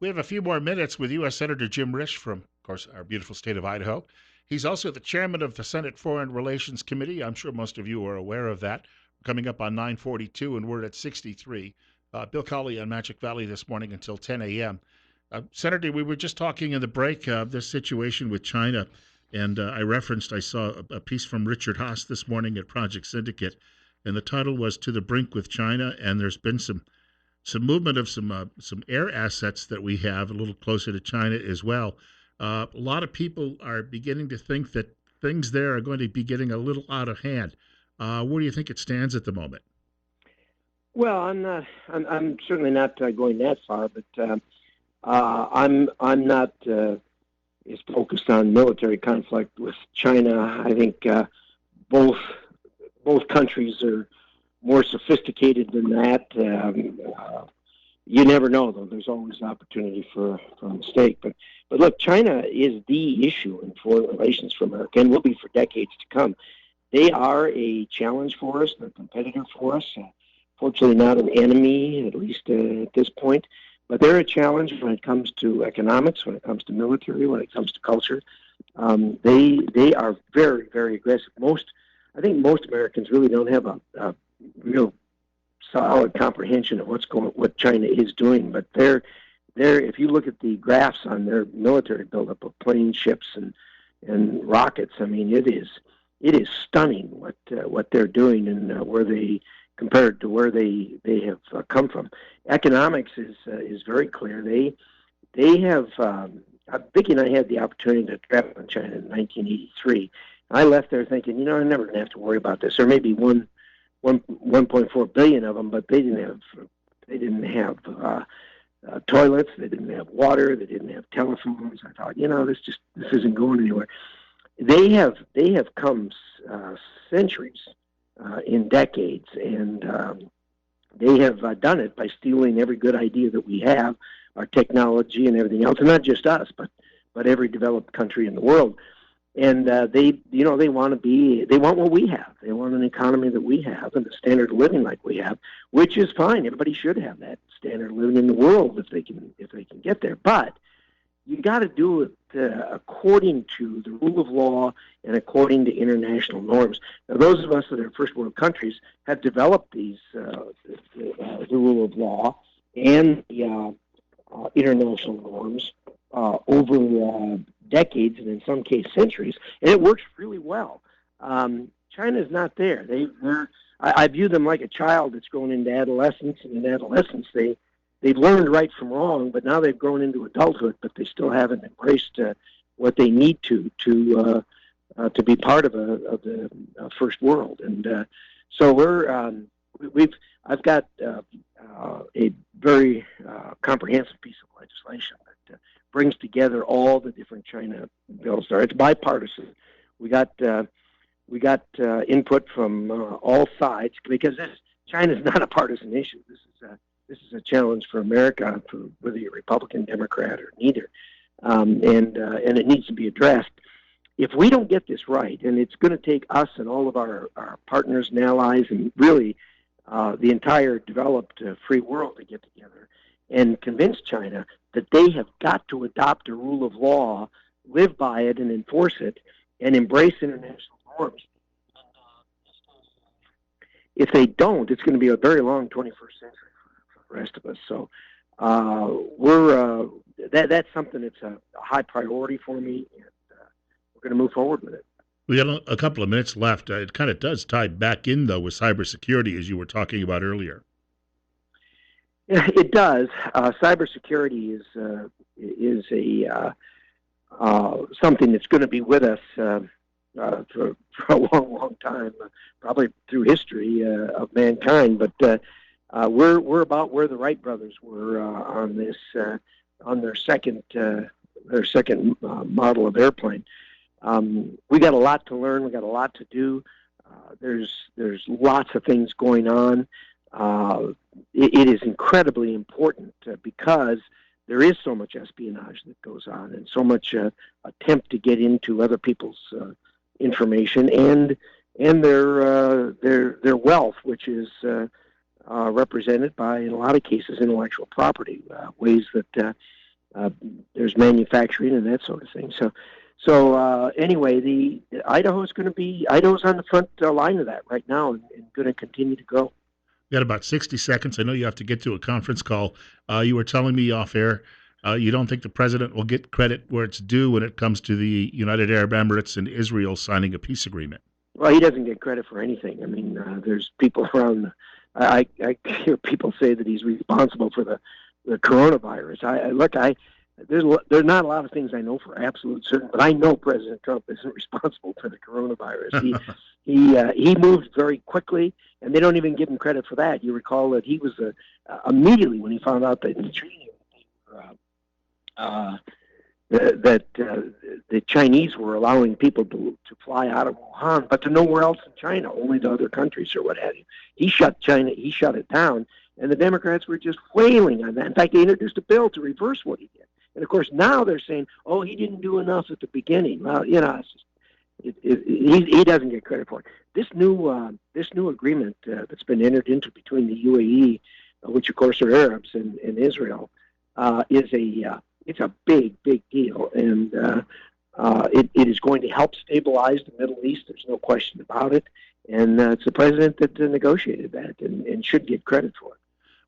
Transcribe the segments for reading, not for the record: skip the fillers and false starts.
We have a few more minutes with U.S. Senator Jim Risch from, of course, our beautiful state of Idaho. He's also the chairman of the Senate Foreign Relations Committee. I'm sure most of you are aware of that. Coming up on 9:42, and we're at 63. Bill Colley on Magic Valley this morning until 10 a.m. Senator, we were just talking in the break of this situation with China, and I saw a piece from Richard Haas this morning at Project Syndicate, and the title was "To the Brink with China," and there's been some movement of some air assets that we have a little closer to China as well. A lot of people are beginning to think that things there are going to be getting a little out of hand. Where do you think it stands at the moment? Well, I'm not. I'm certainly not going that far, but I'm not as focused on military conflict with China. I think both both countries are more sophisticated than that. You never know, though. There's always opportunity for a mistake. But look, China is the issue in foreign relations for America, and will be for decades to come. They are a challenge for us. They're a competitor for us. Fortunately, not an enemy, at least at this point. But they're a challenge when it comes to economics, when it comes to military, when it comes to culture. They are very, very aggressive. I think most Americans really don't have a real solid comprehension of what China is doing. But they're if you look at the graphs on their military buildup of planes, ships, and rockets, I mean, it is stunning what they're doing and where they compared to where they have come from. Economics is very clear. They have. Vicki and I had the opportunity to travel in China in 1983. I left there thinking, I'm never going to have to worry about this. Or maybe 1.4 billion of them, but they didn't have toilets. They didn't have water. They didn't have telephones. I thought, this isn't going anywhere. They have come centuries in decades, and they have done it by stealing every good idea that we have, our technology and everything else, and not just us, but every developed country in the world. And they want what we have. They want an economy that we have and a standard of living like we have, which is fine. Everybody should have that standard of living in the world if they can get there. But you got to do it according to the rule of law and according to international norms. Now, those of us that are first world countries have developed the rule of law and the international norms over decades and in some cases centuries, and it works really well. China's not there. I view them like a child that's grown into adolescence, and in adolescence they've learned right from wrong, but now they've grown into adulthood, but they still haven't embraced what they need to be part of the first world. And so I've got a very comprehensive piece of legislation that brings together all the different China bills. It's bipartisan. We got input from all sides because China's not a partisan issue. This is a challenge for America, for whether you're Republican, Democrat, or neither, and it needs to be addressed. If we don't get this right, and it's going to take us and all of our partners and allies, and really the entire developed free world to get together and convince China that they have got to adopt a rule of law, live by it, and enforce it, and embrace international norms. If they don't, it's going to be a very long 21st century for the rest of us. So that's something that's a high priority for me, and we're going to move forward with it. We got a couple of minutes left. It kind of does tie back in, though, with cybersecurity, as you were talking about earlier. Yeah, it does. Cybersecurity is a something that's going to be with us for a long, long time, probably through history of mankind. But we're about where the Wright brothers were on this, on their second model of airplane. We got a lot to learn. We got a lot to do. There's lots of things going on. It is incredibly important because there is so much espionage that goes on, and so much attempt to get into other people's information and their wealth, which is represented by, in a lot of cases, intellectual property, ways that uh, there's manufacturing and that sort of thing. So anyway, the Idaho's on the front line of that right now, and going to continue to grow. Got about 60 seconds. I know you have to get to a conference call. You were telling me off air you don't think the president will get credit where it's due when it comes to the United Arab Emirates and Israel signing a peace agreement. Well, he doesn't get credit for anything. I mean, there's people around. I hear people say that he's responsible for the coronavirus. There's not a lot of things I know for absolute certain, but I know President Trump isn't responsible for the coronavirus. He moved very quickly, and they don't even give him credit for that. You recall that he was immediately when he found out that the Chinese were allowing people to fly out of Wuhan, but to nowhere else in China, only to other countries or what have you. He shut it down, and the Democrats were just wailing on that. In fact, they introduced a bill to reverse what he did. And of course, now they're saying, "Oh, he didn't do enough at the beginning." Well, it's just, he doesn't get credit for it. This new agreement that's been entered into between the UAE, which of course are Arabs, and Israel, it's a big deal, and it is going to help stabilize the Middle East. There's no question about it, and it's the president that negotiated that and should get credit for it.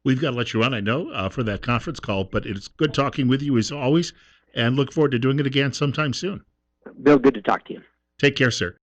We've got to let you run, I know, for that conference call, but it's good talking with you as always, and look forward to doing it again sometime soon. Bill, good to talk to you. Take care, sir.